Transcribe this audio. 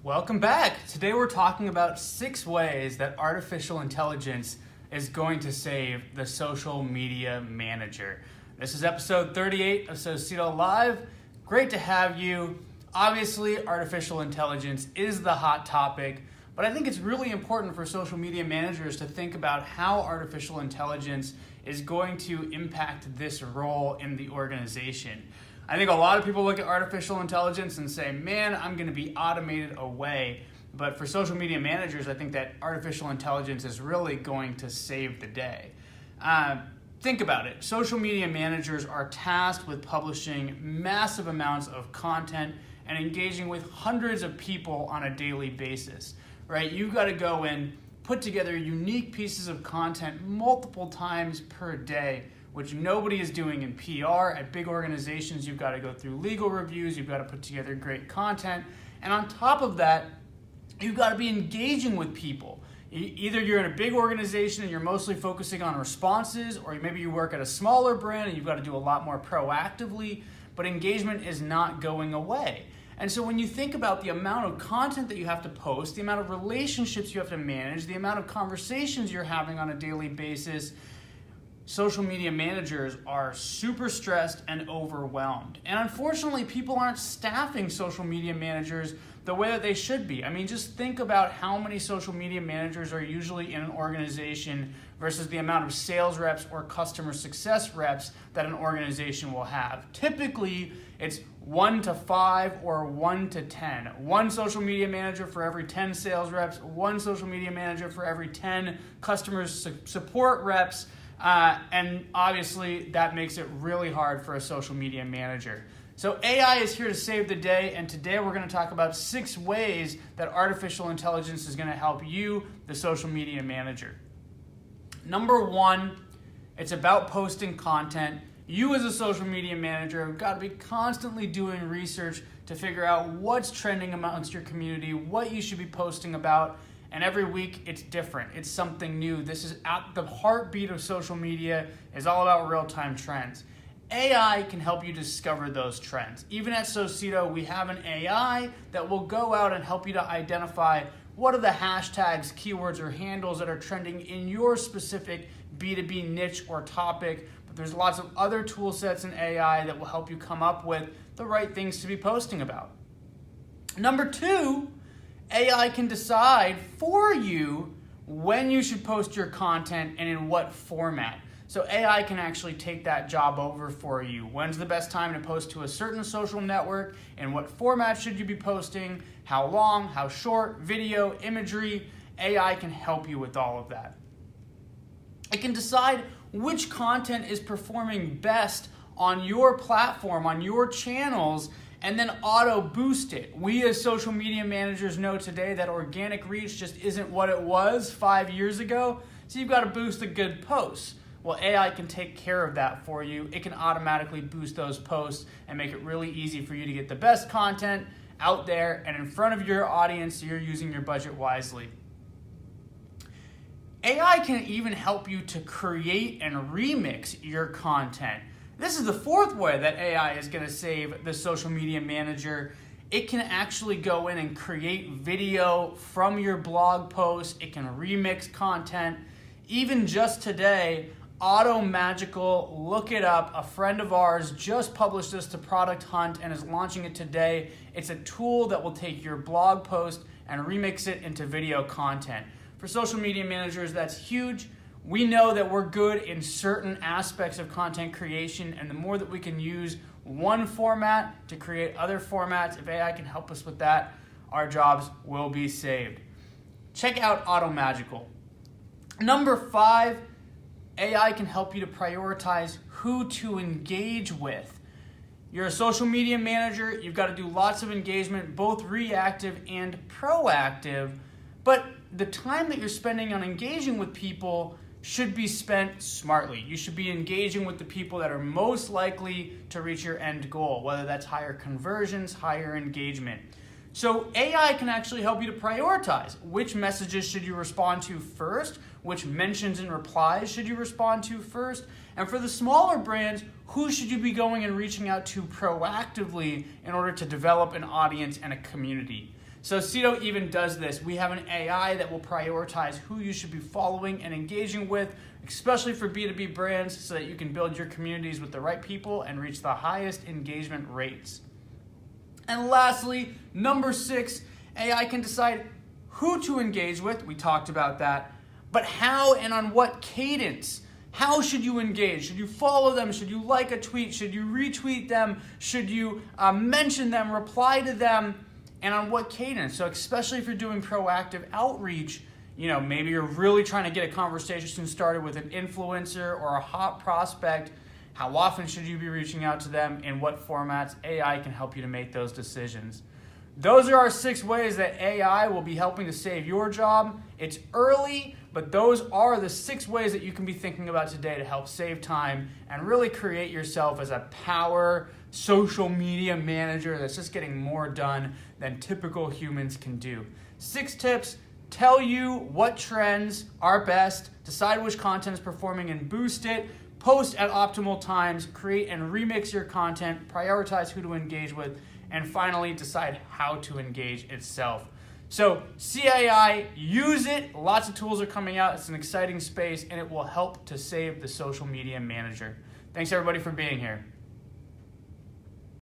Welcome back. Today we're talking about 6 ways that artificial intelligence is going to save the social media manager. This is episode 38 of Socedo Live. Great to have you. Obviously, artificial intelligence is the hot topic, but I think it's really important for social media managers to think about how artificial intelligence is going to impact this role in the organization. I think a lot of people look at artificial intelligence and say, man, I'm going to be automated away. But for social media managers, I think that artificial intelligence is really going to save the day. Think about it. Social media managers are tasked with publishing massive amounts of content and engaging with hundreds of people on a daily basis, right? You've got to go in, put together unique pieces of content multiple times per day, which nobody is doing in PR. At big organizations, you've got to go through legal reviews, you've got to put together great content, and on top of that, you've got to be engaging with people. Either you're in a big organization and you're mostly focusing on responses, or maybe you work at a smaller brand and you've got to do a lot more proactively, but engagement is not going away. And so when you think about the amount of content that you have to post, the amount of relationships you have to manage, the amount of conversations you're having on a daily basis, social media managers are super stressed and overwhelmed. And unfortunately, people aren't staffing social media managers the way that they should be. I mean, just think about how many social media managers are usually in an organization versus the amount of sales reps or customer success reps that an organization will have. Typically, it's 1 to 5 or 1 to 10. One social media manager for every 10 sales reps, one social media manager for every 10 customer support reps, and obviously that makes it really hard for a social media manager. So AI is here to save the day, and today we're going to talk about 6 ways that artificial intelligence is going to help you, the social media manager. Number 1, it's about posting content. You as a social media manager have got to be constantly doing research to figure out what's trending amongst your community, what you should be posting about, and every week it's different. It's something new. This is at the heartbeat of social media, is all about real-time trends. AI can help you discover those trends. Even at Socedo, we have an AI that will go out and help you to identify what are the hashtags, keywords, or handles that are trending in your specific B2B niche or topic. But there's lots of other tool sets in AI that will help you come up with the right things to be posting about. Number 2, AI can decide for you when you should post your content and in what format. So AI can actually take that job over for you. When's the best time to post to a certain social network? And what format should you be posting? How long, how short, video, imagery? AI can help you with all of that. It can decide which content is performing best on your platform, on your channels, and then auto boost it. We as social media managers know today that organic reach just isn't what it was 5 years ago. So you've got to boost the good posts. Well, AI can take care of that for you. It can automatically boost those posts and make it really easy for you to get the best content out there and in front of your audience so you're using your budget wisely. AI can even help you to create and remix your content. This is the 4th way that AI is going to save the social media manager. It can actually go in and create video from your blog post. It can remix content. Even just today, Auto Magical, look it up. A friend of ours just published this to Product Hunt and is launching it today. It's a tool that will take your blog post and remix it into video content. For social media managers, that's huge. We know that we're good in certain aspects of content creation, and the more that we can use one format to create other formats, if AI can help us with that, our jobs will be saved. Check out Auto Magical. Number 5, AI can help you to prioritize who to engage with. You're a social media manager, you've got to do lots of engagement, both reactive and proactive, but the time that you're spending on engaging with people should be spent smartly. You should be engaging with the people that are most likely to reach your end goal, whether that's higher conversions, higher engagement. So AI can actually help you to prioritize which messages should you respond to first, which mentions and replies should you respond to first, and for the smaller brands, who should you be going and reaching out to proactively in order to develop an audience and a community. Socedo even does this. We have an AI that will prioritize who you should be following and engaging with, especially for B2B brands, so that you can build your communities with the right people and reach the highest engagement rates. And lastly, number 6, AI can decide who to engage with. We talked about that. But how and on what cadence? How should you engage? Should you follow them? Should you like a tweet? Should you retweet them? Should you mention them, reply to them? And on what cadence? So especially if you're doing proactive outreach, maybe you're really trying to get a conversation started with an influencer or a hot prospect. How often should you be reaching out to them? In what formats? AI can help you to make those decisions. Those are our 6 ways that AI will be helping to save your job. It's early, but those are the 6 ways that you can be thinking about today to help save time and really create yourself as a power social media manager that's just getting more done than typical humans can do. 6 tips tell you what trends are best, decide which content is performing and boost it, post at optimal times, create and remix your content, prioritize who to engage with, and finally decide how to engage itself. So CAI, use it. Lots of tools are coming out. It's an exciting space, and it will help to save the social media manager. Thanks everybody for being here.